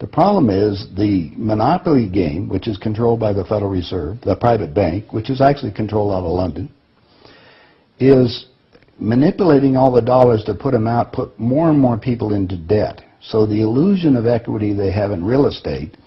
The problem is the monopoly game, which is controlled by the Federal Reserve, the private bank, which is actually controlled out of London, is manipulating all the dollars to put them out, put more and more people into debt. So the illusion of equity they have in real estate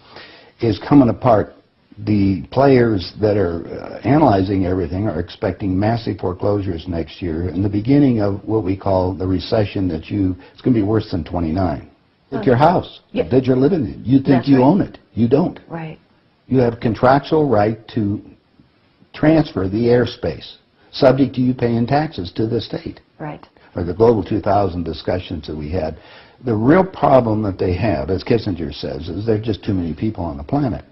is coming apart. The players that are analyzing everything are expecting massive foreclosures next year and the beginning of what we call the recession it's going to be worse than 29. It's your house that you're living in. You think you own it. You don't. Right. You have contractual right to transfer the airspace, subject to you paying taxes to the state. Right. Or the Global 2000 discussions that we had. The real problem that they have, as Kissinger says, is there are just too many people on the planet.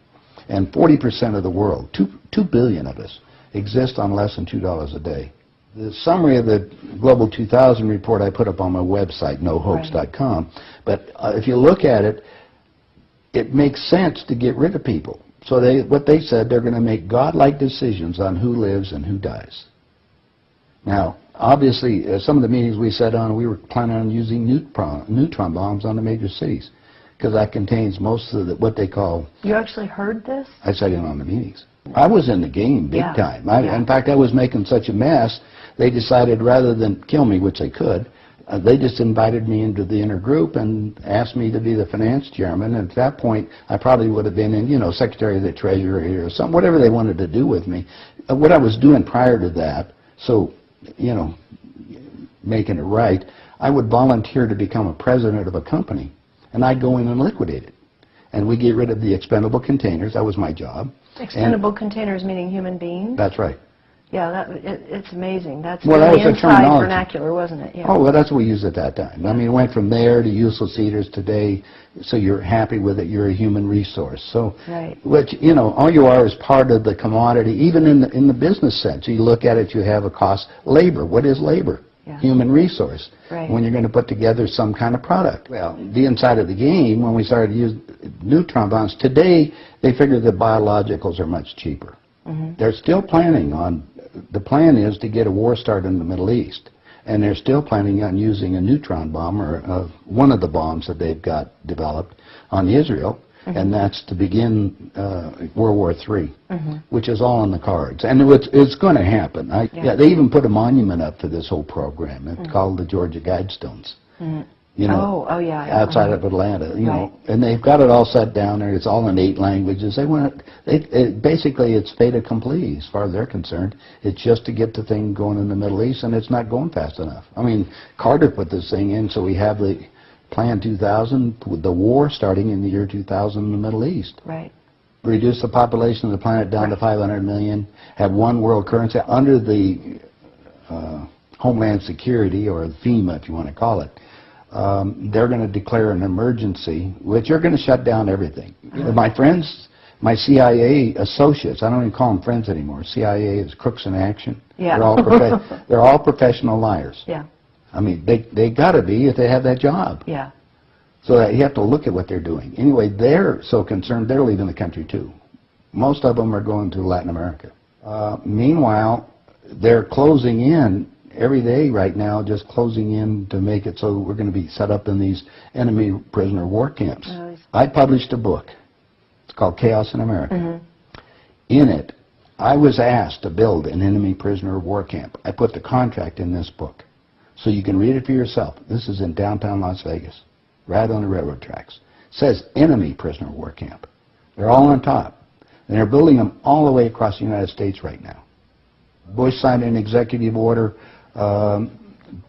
And 40% of the world, 2 billion of us, exist on less than $2 a day. The summary of the Global 2000 report I put up on my website, nohoax.com, but if you look at it, it makes sense to get rid of people. So what they said, they're going to make godlike decisions on who lives and who dies. Now, obviously, some of the meetings we sat on, we were planning on using neutron bombs on the major cities, because that contains most of what they call... You actually heard this? I sat in on the meetings. I was in the game big time. In fact, I was making such a mess, they decided rather than kill me, which they could, they just invited me into the inner group and asked me to be the finance chairman. And at that point, I probably would have been in, Secretary of the Treasury or something, whatever they wanted to do with me. What I was doing prior to that, so, making it right, I would volunteer to become a president of a company, and I'd go in and liquidate it. And we get rid of the expendable containers. That was my job. Expendable containers meaning human beings? That's right. Yeah, it's amazing. That's well, that was the inside terminology. vernacular, wasn't it? Yeah. Oh, well, that's what we used at that time. I mean, it went from there to useless eaters today, so you're happy with it, you're a human resource. So, which, all you are is part of the commodity, even in the business sense. You look at it, you have a cost. Labor, what is labor? Yeah. Human resource. Right. When you're going to put together some kind of product. Well, the inside of the game, when we started to use neutron bombs, today they figure that biologicals are much cheaper. Mm-hmm. They're still planning on, the plan is to get a war started in the Middle East. And they're still planning on using a neutron bomb, or one of the bombs that they've got developed on Israel. Mm-hmm. And that's to begin World War III, which is all on the cards. And it's going to happen. They even put a monument up for this whole program. It's called the Georgia Guidestones. Outside of Atlanta, know. And they've got it all set down there. It's all in 8 languages. Basically, it's fait accompli as far as they're concerned. It's just to get the thing going in the Middle East, and it's not going fast enough. I mean, Carter put this thing in, so we have the Plan 2000, with the war starting in the year 2000 in the Middle East. Right. Reduce the population of the planet down to 500 million, have one world currency under the Homeland Security, or FEMA if you want to call it. They're going to declare an emergency, which are going to shut down everything. My friends, my CIA associates, I don't even call them friends anymore. CIA is crooks in action. Yeah. They're all professional liars. Yeah. I mean, they got to be if they have that job. Yeah. So that you have to look at what they're doing. Anyway, they're so concerned, they're leaving the country too. Most of them are going to Latin America. Meanwhile, they're closing in every day right now, just closing in to make it so we're going to be set up in these enemy prisoner war camps. I published a book. It's called Chaos in America. Mm-hmm. In it, I was asked to build an enemy prisoner war camp. I put the contract in this book. So you can read it for yourself. This is in downtown Las Vegas, right on the railroad tracks. It says enemy prisoner war camp. They're all on top. And they're building them all the way across the United States right now. Bush signed an executive order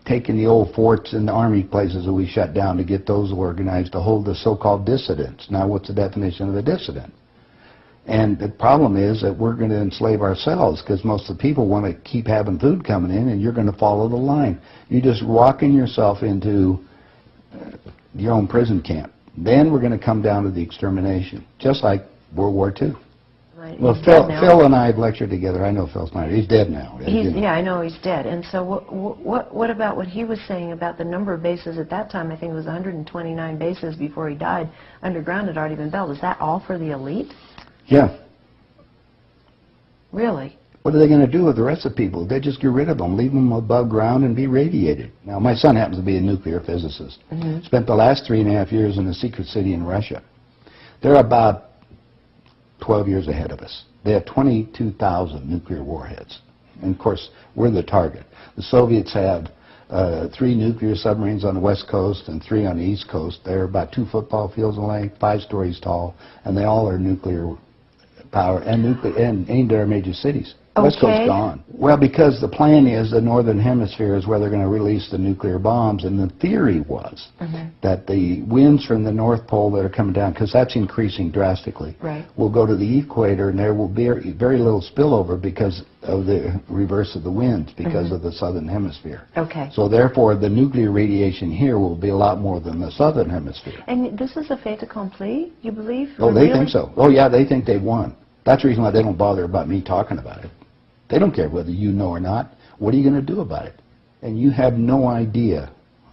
taking the old forts and the army places that we shut down to get those organized to hold the so-called dissidents. Now, what's the definition of a dissident? And the problem is that we're going to enslave ourselves, because most of the people want to keep having food coming in, and you're going to follow the line. You're just walking yourself into your own prison camp. Then we're going to come down to the extermination, just like World War II. Right. Well, Phil and I have lectured together. I know Phil Snyder. He's dead now. Yeah, I know he's dead. And so what about what he was saying about the number of bases at that time? I think it was 129 bases before he died. Underground had already been built. Is that all for the elite? Yeah. Really? What are they going to do with the rest of the people? They just get rid of them, leave them above ground and be radiated. Now, my son happens to be a nuclear physicist. Mm-hmm. Spent the last 3.5 years in a secret city in Russia. They're about 12 years ahead of us. They have 22,000 nuclear warheads. And of course, we're the target. The Soviets had 3 nuclear submarines on the west coast and 3 on the east coast. They're about 2 football fields in length, 5 stories tall, and they all are nuclear power and aimed at our major cities. Okay. West Coast gone. Well, because the plan is the northern hemisphere is where they're going to release the nuclear bombs, and the theory was that the winds from the North Pole that are coming down, because that's increasing drastically, will go to the equator, and there will be very little spillover because of the reverse of the winds, because of the southern hemisphere. Okay. So therefore, the nuclear radiation here will be a lot more than the southern hemisphere. And this is a fait accompli, you believe? Oh, they think so. Oh, yeah, they think they've won. That's the reason why they don't bother about me talking about it. They don't care whether you know or not. What are you going to do about it? And you have no idea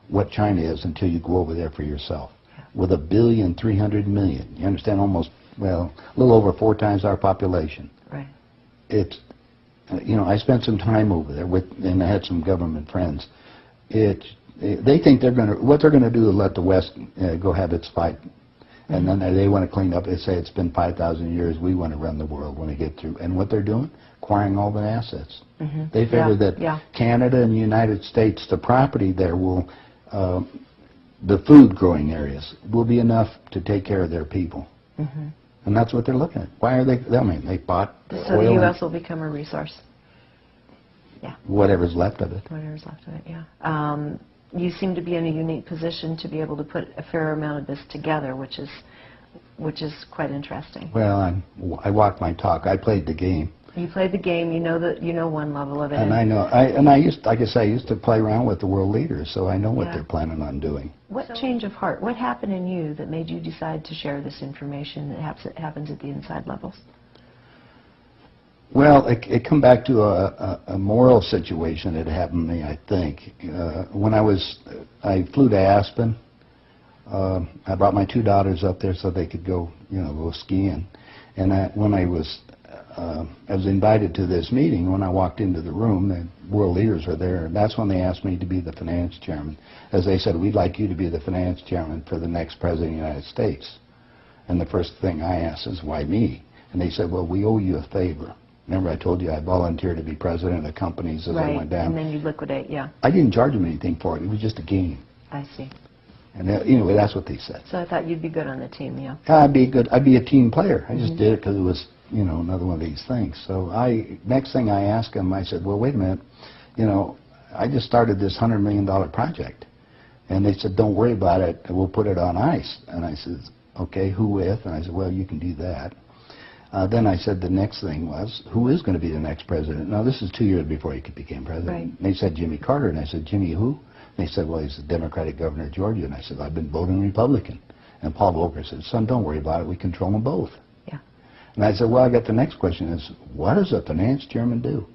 what China is until you go over there for yourself. With 1,300,000,000. You understand? Almost, well, a little over 4 times our population. Right. It's, you know, I spent some time over there and I had some government friends. They think what they're going to do is let the West go have its fight. And then they want to clean up. They say it's been 5,000 years. We want to run the world when we get through. And what they're doing? Acquiring all the assets. They figure that Canada and the United States, the property there will, the food growing areas will be enough to take care of their people. And that's what they're looking at. Why are they? I mean, they bought so oil. the U.S. will become a resource. Yeah. Whatever's left of it. Whatever's left of it. Yeah. You seem to be in a unique position to be able to put a fair amount of this together, which is quite interesting. Well, I walked my talk. I played the game. You played the game. You know one level of it. And I know. I used to play around with the world leaders, so I know what they're planning on doing. What change of heart? What happened in you that made you decide to share this information that happens at the inside levels? Well, it come back to a moral situation that happened to me, I think. When I flew to Aspen. I brought my 2 daughters up there so they could go skiing. And when I was invited to this meeting. When I walked into the room, the world leaders were there, and that's when they asked me to be the finance chairman. As they said, we'd like you to be the finance chairman for the next president of the United States. And the first thing I asked is, why me? And they said, well, we owe you a favor. Remember I told you I volunteered to be president of companies as I went down? And then you liquidate, yeah. I didn't charge them anything for it. It was just a game. I see. And anyway, that's what they said. So I thought you'd be good on the team, yeah. I'd be good. I'd be a team player. I just did it because it was, another one of these things. So next thing I asked them, I said, well, wait a minute. I just started this $100 million project. And they said, don't worry about it. We'll put it on ice. And I said, okay, who with? And I said, well, you can do that. Then I said the next thing was, who is going to be the next president? Now, this is 2 years before he became president. Right. They said Jimmy Carter. And I said, Jimmy who? They said, well, he's the Democratic governor of Georgia. And I said, I've been voting Republican. And Paul Volcker said, son, don't worry about it. We control them both. Yeah. And I said, well, I got the next question is, what does a finance chairman do?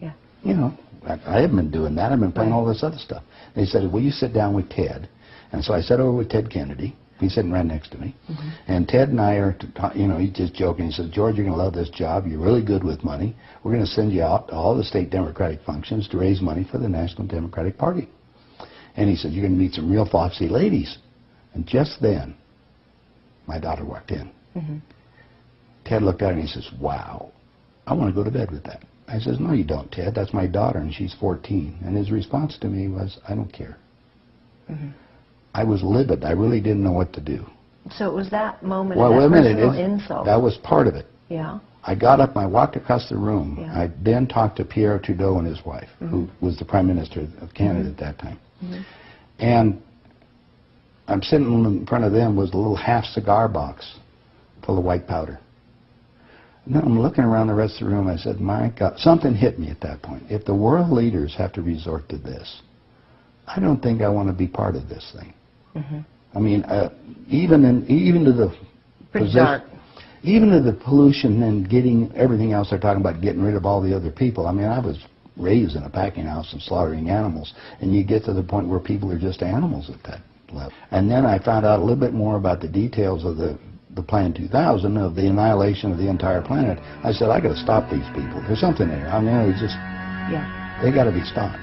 Yeah. I haven't been doing that. I've been playing all this other stuff. They said, will you sit down with Ted? And so I sat over with Ted Kennedy. He's sitting right next to me. And Ted and I are, he's just joking. He says, George, you're going to love this job. You're really good with money. We're going to send you out to all the state Democratic functions to raise money for the National Democratic Party. And he said, you're going to meet some real foxy ladies. And just then, my daughter walked in. Ted looked at her and he says, wow, I want to go to bed with that. I says, no, you don't, Ted. That's my daughter, and she's 14. And his response to me was, I don't care. I was livid. I really didn't know what to do. So it was that moment Well, of wait a that minute. personal insult. That was part of it. Yeah. I got up and I walked across the room. Yeah. I then talked to Pierre Trudeau and his wife, who was the Prime Minister of Canada at that time. And I'm sitting in front of them was a little half cigar box full of white powder. And then I'm looking around the rest of the room. I said, my God, something hit me at that point. If the world leaders have to resort to this, I don't think I want to be part of this thing. I mean, even to the even to the pollution and getting everything else they're talking about, getting rid of all the other people. I mean, I was raised in a packing house and slaughtering animals, and you get to the point where people are just animals at that level. And then I found out a little bit more about the details of the Plan 2000, of the annihilation of the entire planet. I said, I got to stop these people. There's something there. I mean, it was just, they got to be stopped.